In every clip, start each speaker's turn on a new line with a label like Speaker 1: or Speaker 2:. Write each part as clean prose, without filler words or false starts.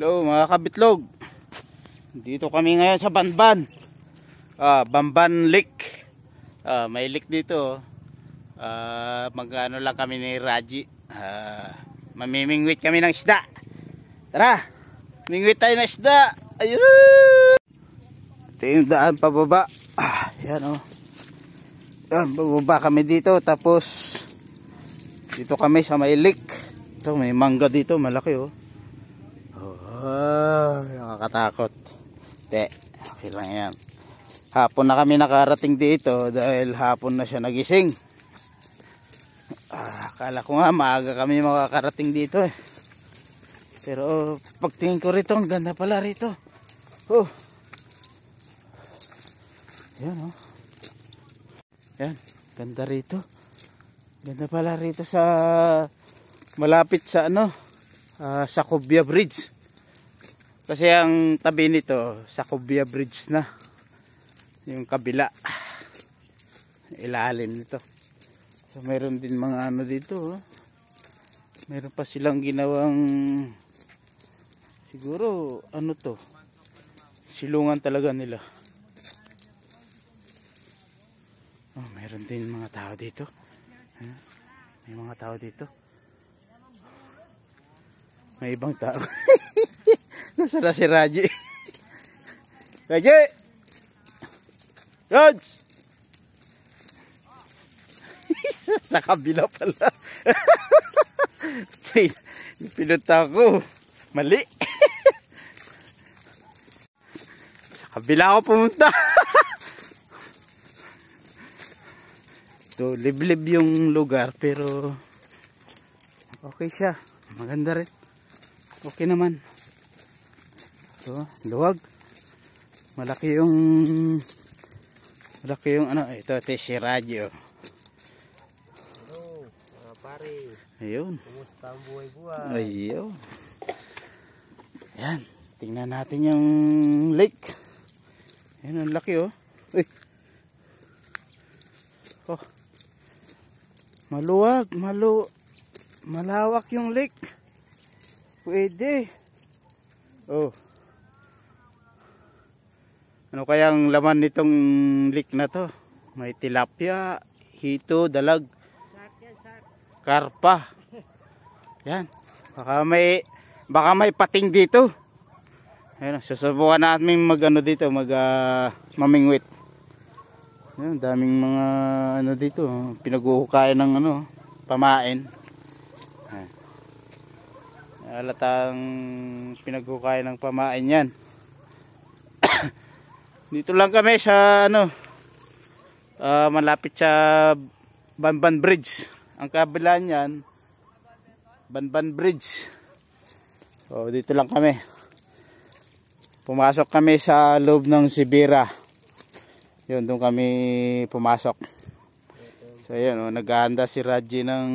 Speaker 1: Hello mga kabitlog. Dito kami ngayon sa Banban. Banban Lake. May lake dito. Mag-ano lang kami ni Raji. Mamimingwit kami ng isda. Tara, mingwit tayo ng isda. Ayun. Ito yung daan pababa. Yan o. Yan, bababa kami dito. Tapos dito kami sa may lake. Ito, may mangga dito, malaki o. Nakakatakot. Okay lang yan. Hapon na kami nakarating dito dahil hapon na siya nagising. Akala ko nga maaga kami makakarating dito eh. Pero pagtingin ko rito, ang ganda pala rito. Yan o. Yan, ganda rito. Ganda pala rito sa malapit sa sa Kubya Bridge. Kasi ang tabi nito sa Kubya Bridge na. Yung kabila. Ilalim nito. So mayroon din mga dito. Mayroon pa silang ginawang siguro to. Silungan talaga nila. Mayroon din mga tao dito. May mga tao dito. May ibang tao. Nasa na si Raji. Raji! Raj! Sa kabila pala. Pinunta ko. Mali. Sa kabila ako pumunta. So, liblib yung lugar pero okay siya. Maganda rin. Okay naman. So, luwag. Malaki yung ito si Raji.
Speaker 2: Hello, mga pare.
Speaker 1: Ayun.
Speaker 2: Kumusta ang buhay-buhay?
Speaker 1: Ayun. Yan. Tingnan natin yung lake. Yan, ang laki oh. Uy. Maluwag, malawak yung lake. Pwede. Ano kayang laman nitong lake na to? May tilapia, hito, dalag, karpa. Yan. Baka may pating dito. Ayun, susubukan namin dito, mamingwit. Yan, daming mga dito, pinaghuhukayan ng pamain. Halatang pinaghukayan ng pamain yan. Dito lang kami sa malapit sa Banban Bridge. Ang kabila niyan Banban Bridge. So dito lang kami. Pumasok kami sa loob ng Sibira. Yun, doon kami pumasok. So yun, naghahanda si Raji ng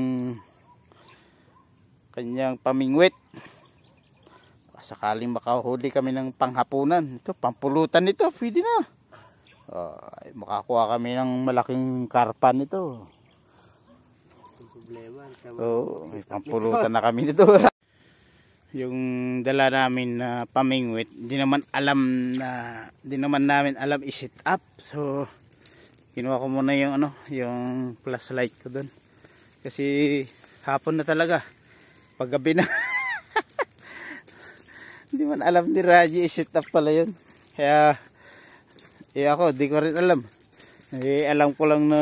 Speaker 1: kanyang pamingwit. Sakaling makahuli kami ng panghapunan. Ito, pampulutan nito, pwede na. Makakuha kami ng malaking karpan nito. May pampulutan na kami nito. Yung dala namin na pamingwit, hindi naman namin alam i-set up. So kinuha ko muna yung flashlight ko doon. Kasi hapon na talaga. Paggabi na. Hindi man alam ni Raji i-set up pala yun. Kaya ako di ko rin alam. Alam ko lang na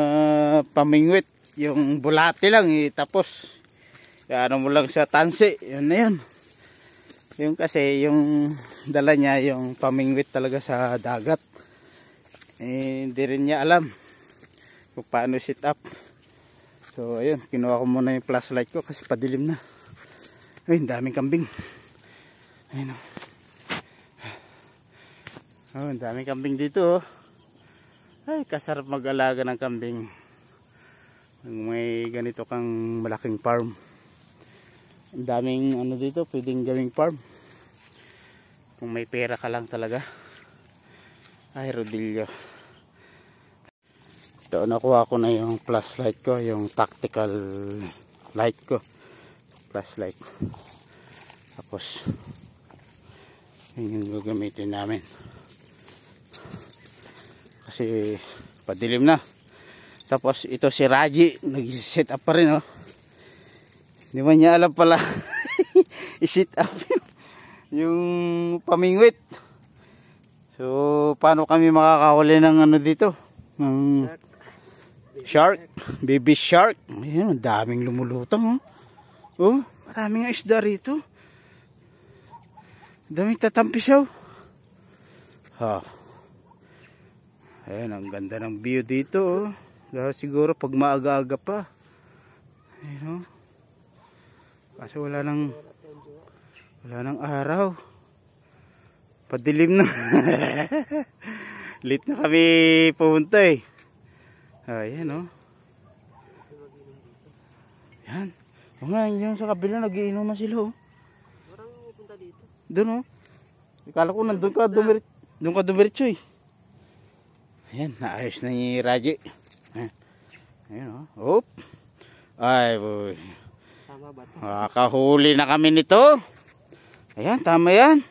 Speaker 1: pamingwit yung bulate lang tapos mo lang sa tansi, yun na yun. Yung kasi yung dala niya yung pamingwit talaga sa dagat. Hindi rin niya alam kung paano set up. So ayun, kinuha ko muna yung flashlight ko kasi padilim na. Ay, daming kambing. Ayun o. Ang daming kambing dito. Ay, kasarap mag-alaga ng kambing. May ganito kang malaking farm. Ang daming dito, pwedeng gawing farm. Kung may pera ka lang talaga. Ay, rodillo. Ito, nakuha ko na yung flashlight ko, yung tactical light ko. Flashlight. Tapos Yun yung gagamitin namin. Kasi padilim na. Tapos ito si Raji, nag-set up pa rin, oh. Hindi man niya alam pala i-set up yung pamingwit. So paano kami makakahuli ng ano dito? Ng shark, baby shark. Ayun, ang daming lumulutang, oh. Oh, maraming isda rito. Daming tatampisaw. Ha. Ayan, ang ganda ng view dito, oh. Dahil siguro pag maaga-aga pa. Ayun, oh. Kasi wala nang araw. Padilim na. Late na kami pumunta, eh. Ayan, oh. Yan. O nga, yung sa kabila nagiinuman sila, oh.
Speaker 2: Parang pupunta dito.
Speaker 1: Doon, oh. Ikala ko nandun ka dumiretso, eh. Ayan, naayos na ni Raji. Ayan, oh. Oop. Ay, boy.
Speaker 2: Tama ba ito?
Speaker 1: Makakahuli na kami nito. Ayan, tama yan.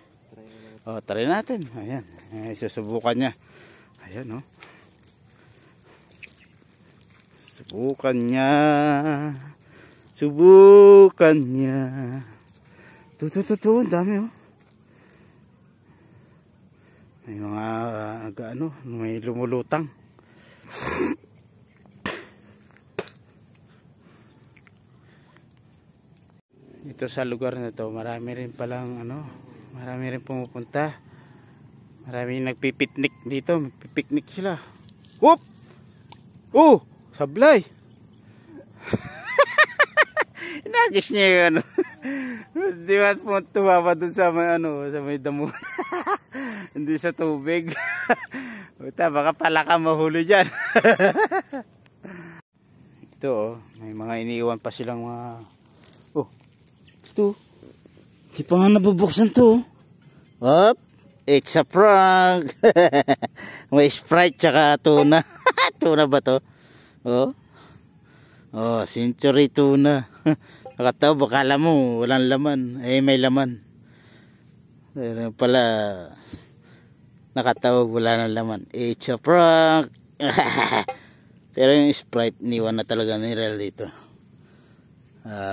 Speaker 1: O, try natin. Ayan, susubukan niya. Ayan, oh. Subukan niya. Subukan niya. Tutututu, dami, oh. May mga ano, may lumulutang. Ito sa lugar na to, marami rin palang ano, marami rin pumupunta. Marami nagpipiknik dito, magpipiknik sila. Whoop! Oh, sablay. Inagis niya yung ano. Di ba tumama dun sa may ano, sa may damo. Hindi sa tubig. Buta, baka pala ka mahuli dyan. Ito, oh, may mga iniiwan pa silang mga... Oh, ito. Di pa nga nabubuksan to. Up, it's a prank. May Sprite tsaka tuna. Tuna ba to? Oh, oh, century tuna. Nakataw, bakala mo walang laman. Eh, may laman. Pero pala nakataw, wala nang laman. It's a prank. Pero yung Sprite niwan na talaga ni Rel dito.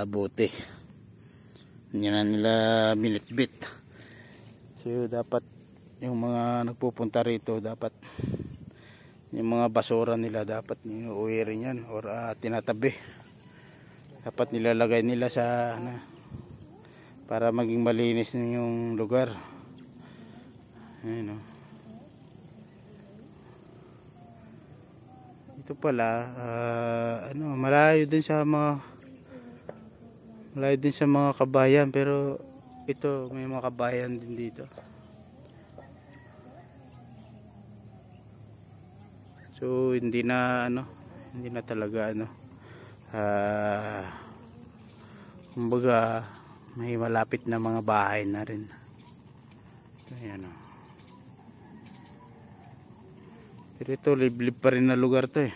Speaker 1: Buti hindi na nila minitbit. So dapat yung mga nagpupunta rito, dapat yung mga basura nila dapat iuwi rin yan or tinatabi. Dapat nilalagay nila sa ano, para maging malinis yung lugar. Ayun, oh. Ito pala ano, malayo din sa mga kabayan, pero ito may mga kabayan din dito. So hindi na talaga ano, kumbaga may malapit na mga bahay na rin. Ayan, oh. Pero ito liblib pa rin na lugar to, eh.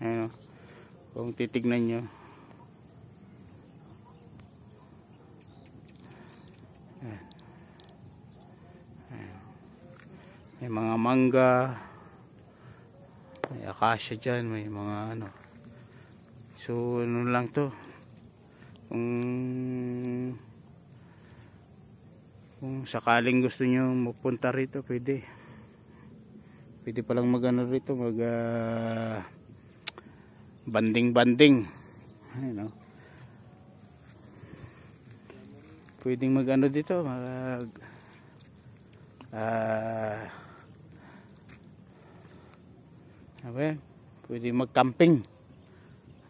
Speaker 1: Ayan, oh. Kung titignan nyo, ayan. Ayan. May mga mangga, may akasya dyan, may mga ano. So ano lang to, kung sakaling gusto nyo mapunta rito, pwede palang magano rito, mag banding. Ayun, oh. Pwedeng magano dito, mag pwede mag-camping.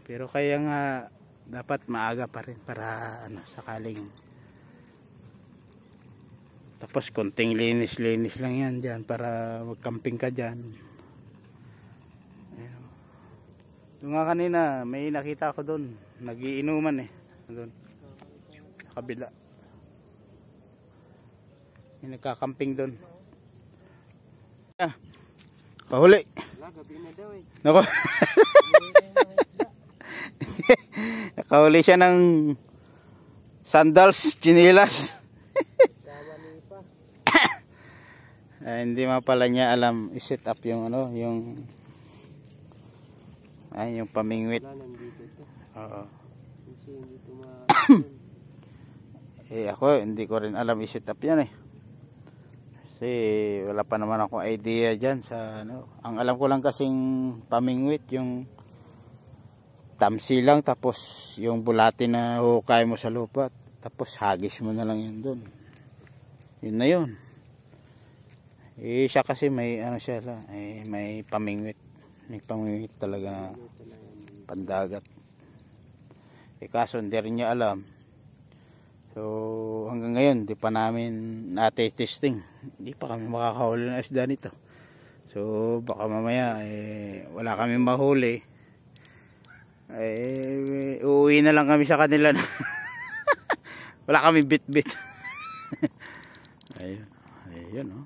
Speaker 1: Pero kaya nga dapat maaga pa rin para ano, sakaling. Tapos konting linis lang yan dyan para mag-camping ka dyan. Doon nga kanina may nakita ko doon, nagiinuman, eh, doon sa kabila. May nagka-camping doon. Kahuli.
Speaker 2: Gabi na daw, eh.
Speaker 1: Nako. Nakahuli siya ng sandals, chinelas. Hindi man pala niya alam i-set up yung ano, yung yung pamingwit.
Speaker 2: Wala nandito ito.
Speaker 1: Oo.
Speaker 2: Kasi hindi ito
Speaker 1: Ako hindi ko rin alam i-set up yan eh. Kasi wala pa naman akong idea dyan sa ano. Ang alam ko lang kasing pamingwit yung tamsi lang, tapos yung bulati na hukay mo sa lupa, tapos hagis mo na lang yun doon. Yun na yun. Siya kasi may ano siya may pamingwit. May pamingwit talaga na pandagat. Kaso hindi rin niya alam. So hanggang ngayon di pa namin nate-testing. Hindi pa kami makakahuli ng isda nito. So baka mamaya wala kami mahuli. Uuwi na lang kami sa kanila na wala kami bit-bit. Ayun oh.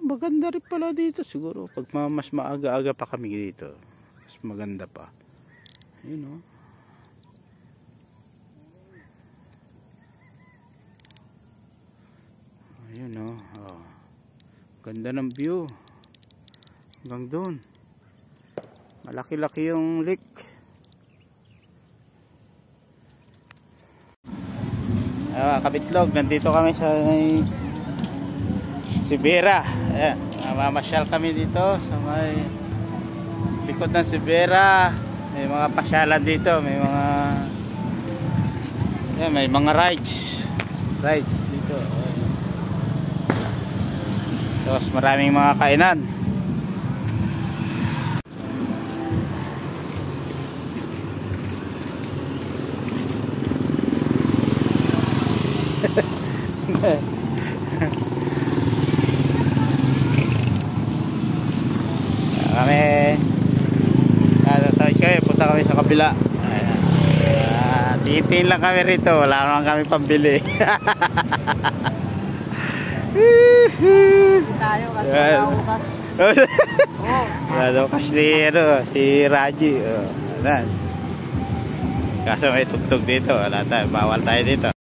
Speaker 1: Maganda rin pala dito siguro pag mas maaga-aga pa kami dito. Mas maganda pa. Ayun oh. Ayun oh. Ganda ng view. Hanggang doon. Malaki-laki yung lake. Kabitlog, nandito kami sa Sibera. Ayan, mamasyal kami dito sa may likod ng Sibera. May mga pasyalan dito, may mga rides dito. Tapos maraming mga kainan. Punta kami sa kabila. Titiin lang kami rito, wala naman kami pambili.
Speaker 2: tayo kasi nakaukas.
Speaker 1: Wala daw kasi si Raji. Kaso may tugtog dito, wala tayo, bawal tayo dito.